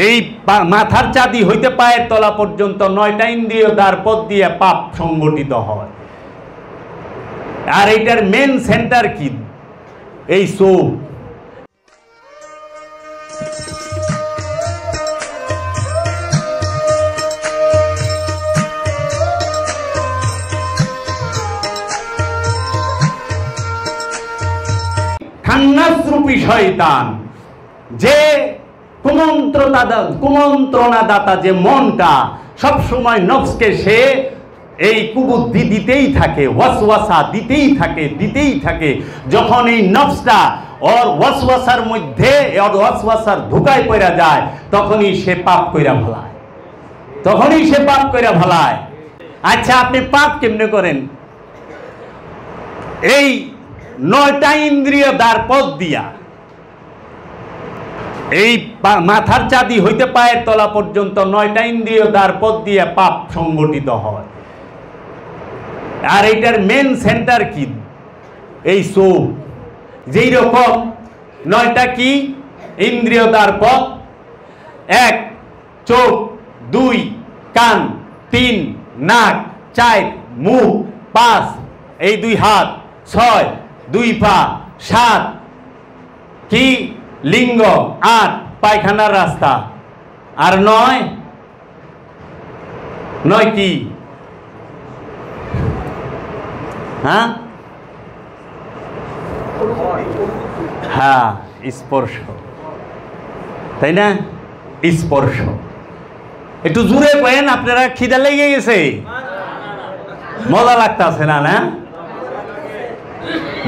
এই মাথার চাঁদি হইতে পায়ের তলা পর্যন্ত 9টা ইন্দ্রিয় দ্বার পথ দিয়ে পাপ সংগঠিত হয়। আর এইটার মেন সেন্টার কি? এই চোখ। খান্নাসরূপী শয়তান, যে কুমন্ত্রণা দাতা, যে মনটা সবসময় নফসকে সে এই কুবুদ্ধি দিতেই থাকে, ওয়াসওয়াসা দিতেই থাকে। যখন এই নফসটা ওর ওয়াসওয়াসার মধ্যে ওয়াসওয়াসার ধোঁকায় পড়া যায়, তখনই সে পাপ কইরা ফেলায়। আচ্ছা, আপনি পাপ কেমনে করেন? এই 9টা ইন্দ্রিয় দ্বার পথ দিয়া, এই মাথার চাঁদি হইতে পায়ের তলা পর্যন্ত 9টা ইন্দ্রিয় দ্বার পথ দিয়ে পাপ সংগঠিত হয়। আর এইটার মেন সেন্টার কি? এই চোখ। যেই রকম 9টা কি ইন্দ্রিয় দ্বার পথ: 1 চোখ, 2 কান, 3 নাক, 4 মুখ, 5 এই 2 হাত, 6 2 পা, 7 কি লিঙ্গ, 8 পায়খানার রাস্তা, আর 9 কি? হ্যাঁ, স্পর্শ, তাই না? স্পর্শ একটু জোরে কয়েন, আপনারা খিদা লেগে গেছে, মজা লাগতেছে না? না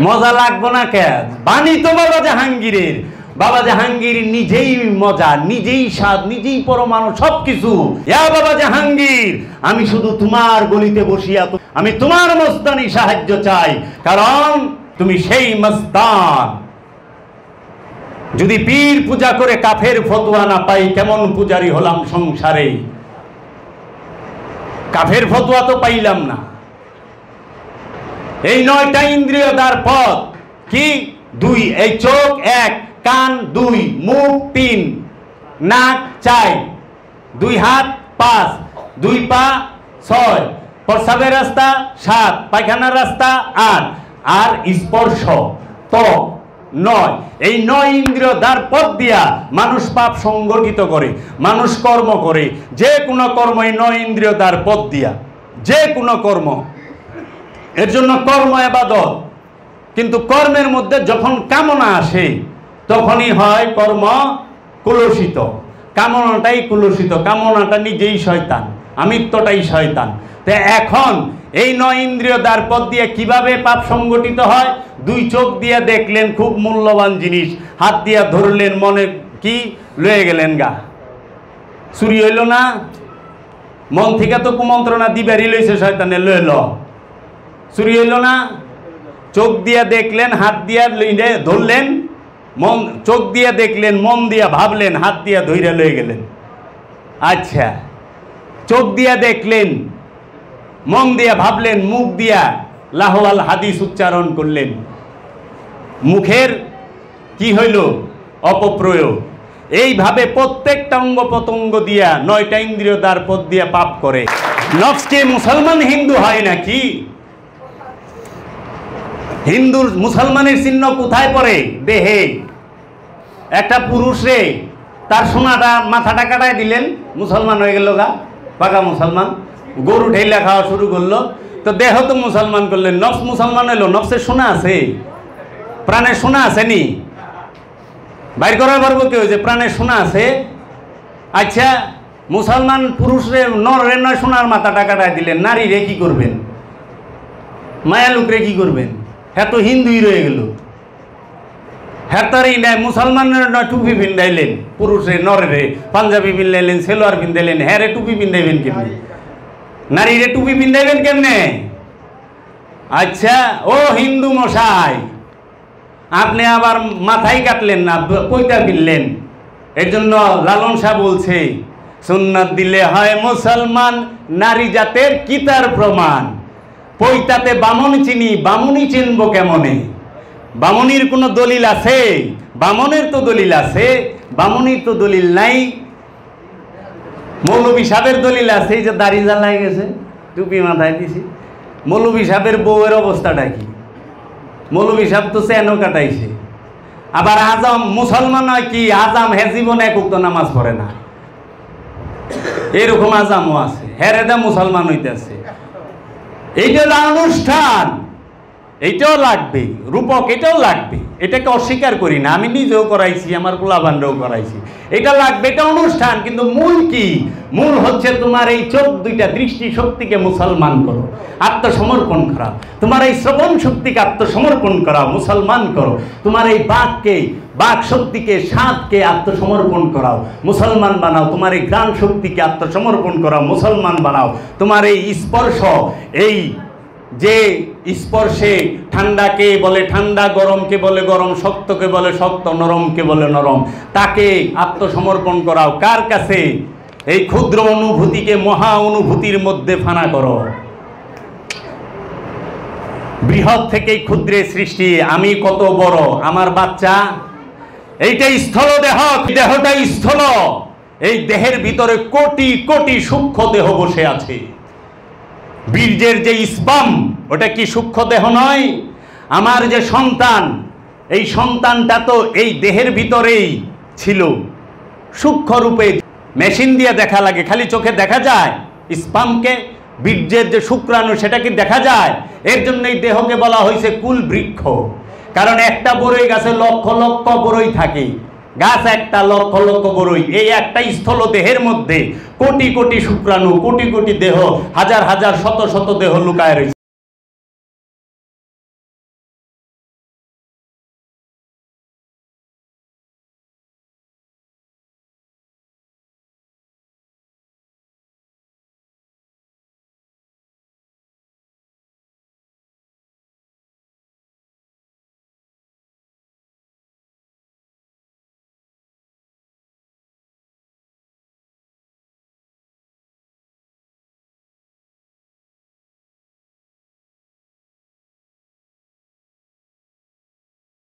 মজা লাগবো না কেন? বাণী তো বাবা জাহাঙ্গীরের। বাবা জাহাঙ্গীর নিজেই মজা, নিজেই স্বাদ, নিজেই পরমাণু, সবকিছু। বাবা জাহাঙ্গীর, আমি শুধু তোমার গলিতে বসিয়া আমি তোমার মস্তানি সাহায্য চাই, কারণ তুমি সেই মস্তান। যদি পীর পূজা করে কাফের ফতোয়া না পাই, কেমন পূজারি হলাম সংসারে? কাফের ফতোয়া তো পাইলাম না। এই 9টা ইন্দ্রিয় দ্বার পথ কি? 2 এই চোখ, 1 কান, 2 মুখ, 3 নাক, 4 2 হাত, 5 2 পা, 6 প্রস্রাবের রাস্তা, 7 পায়খানার রাস্তা, 8 আর স্পর্শ তো 9। এই 9 ইন্দ্রিয় দ্বার পথ দিয়া মানুষ পাপ সংগঠিত করে, মানুষ কর্ম করে। যে কোনো কর্ম এই 9 ইন্দ্রিয় দ্বার পথ দিয়া, যে কোনো কর্ম। এর জন্য কর্ম ইবাদত। কিন্তু কর্মের মধ্যে যখন কামনা আসে, তখনই হয় কর্ম কুলসিত। কামনাটাই কুলসিত, কামনাটা নিজেই শয়তান, আমিত্বটাই শয়তান। তো এখন এই 9 ইন্দ্রিয় দ্বার পথ দিয়ে কিভাবে পাপ সংগঠিত হয়? 2 চোখ দিয়ে দেখলেন খুব মূল্যবান জিনিস, হাত দিয়া ধরলেন, মনে কি লয়ে গেলেন গা, চুরি হইল না? মন থেকে তো কুমন্ত্রণা দিবারই লইছে শয়তানে, লইল, চুরি হইল না? চোখ দিয়া দেখলেন, হাত দিয়া ধরলেন, মন চোখ দিয়া দেখলেন, মন দিয়া ভাবলেন, হাত দিয়া ধইরা লয়ে গেলেন। আচ্ছা, চোখ দিয়া দেখলেন, মন দিয়া ভাবলেন, মুখ দিয়া লাহওয়াল হাদিস উচ্চারণ করলেন, মুখের কি হইল? অপপ্রয়োগ। এইভাবে প্রত্যেকটা অঙ্গ প্রত্যঙ্গ দিয়া 9টা ইন্দ্রিয় দ্বার পথ দিয়া পাপ করে। নফসকে মুসলমান হিন্দু হয় নাকি? হিন্দুর মুসলমানের চিহ্ন কোথায় পড়ে? দেহে। একটা পুরুষে তার সোনাটা মাথাটা কাটায় দিলেন, মুসলমান হয়ে গেল গা, পাকা মুসলমান। গরু ঢেলা খাওয়া শুরু করলো, তো দেহ তো মুসলমান করলেন, নফস মুসলমান হইল। নফসের সোনা আছে, প্রাণের সোনা আছে নি? বাইর করার পারবো কেউ যে প্রাণের সোনা আছে? আচ্ছা, মুসলমান পুরুষরে নরে নয় সোনার মাথাটা কাটায় দিলেন, নারী রে কি করবেন? মায়া লোক রে কি করবেন? হ্যাঁ তো হিন্দুই রয়ে গেল। হ্যাঁ তারই নাই, মুসলমানের নয় টুপি পিন্ধাইলেন, পুরুষে নরে পাঞ্জাবি পিন্ধাইলেন, সেলোয়ার পিন্ধাইলেন, হ্যাঁ রে টুপি পিন্ধাইবেন কেমনে? নারী রে টুপি পিন্ধাইবেন কেমনে? আচ্ছা, ও হিন্দু মশাই, আপনি আবার মাথায় কাটলেন না, পৈতা কিনলেন। এর জন্য লালন শাহ বলছে, সুন্নাত দিলে হয় মুসলমান, নারী জাতের কি তার প্রমাণ? পৈতাতে বামন চিনি, বামুনি চিনব কেমনে? বামুনির কোনো দলিল আছে? বামনের তো দলিল আছে, বামুনির তো দলিল নাই। মৌলভী সাহেবের দলিল আছে, এই যে দাড়ি জ্বালাই গেছে, টুপি মাথায় দিছি। মৌলভী সাহেবের বউয়ের অবস্থাটা কি? মৌলভী সাহেব তো চেনও কাটাইছে। আবার আজম মুসলমান হয় কি, আজাম হে জীবনে এক উক্ত নামাজ পড়ে না, এরকম আজামও আছে, হেরেদা মুসলমান হইতেছে। এইটা হলো অনুষ্ঠান, এইটাও লাগবে, রূপক এটাও লাগবে, এটাকে অস্বীকার করি না, আমি নিজেও করাইছি, আমার পোলাপানরাও করাইছি, এটা লাগবে, এটা অনুষ্ঠান। কিন্তু মূল কি? মূল হচ্ছে তোমার এই চোখ দুইটা দৃষ্টি শক্তিকে মুসলমান করো, আত্মসমর্পণ করা। তোমার এই শ্রবণ শক্তিকে আত্মসমর্পণ করা, মুসলমান করো। তোমার এই বাক শক্তিকে, স্বাদকে আত্মসমর্পণ করাও, মুসলমান বানাও। তোমার এই ঘ্রাণ শক্তিকে আত্মসমর্পণ করাও, মুসলমান বানাও। তোমার এই স্পর্শ, এই যে স্পর্শে ঠান্ডাকে বলে ঠান্ডা, গরমকে বলে গরম, শক্তকে বলে শক্ত, নরমকে বলে নরম, তাকে আত্মসমর্পণ করাও। কার কাছে? এই ক্ষুদ্র অনুভূতিকে মহা অনুভূতির মধ্যে ফানা করো। বৃহৎ থেকে ক্ষুদ্রের সৃষ্টি, আমি কত বড়, আমার বাচ্চা, এইটাই স্থল দেহ, দেহটাই স্থল। এই দেহের ভিতরে কোটি কোটি সূক্ষ্ম দেহ বসে আছে। বীর্যের যে স্পাম, ওটা কি সূক্ষ্ম দেহ নয়? আমার যে সন্তান, এই সন্তানটা তো এই দেহের ভিতরেই ছিল সূক্ষ্ম রূপে। মেশিন দিয়ে দেখা লাগে, খালি চোখে দেখা যায় স্পামকে, বীর্যের যে শুক্রাণু সেটা কি দেখা যায়? এর জন্য এই দেহকে বলা হয়েছে কুল বৃক্ষ। কারণ একটা বড়ই গাছে লক্ষ লক্ষ বড়ই থাকে, গাছ একটা, লক্ষ লক্ষ বড়ই। এই একটা স্থল দেহের মধ্যে কোটি কোটি শুক্রাণু, কোটি কোটি দেহ, হাজার হাজার শত শত দেহ লুকায় রয়েছে।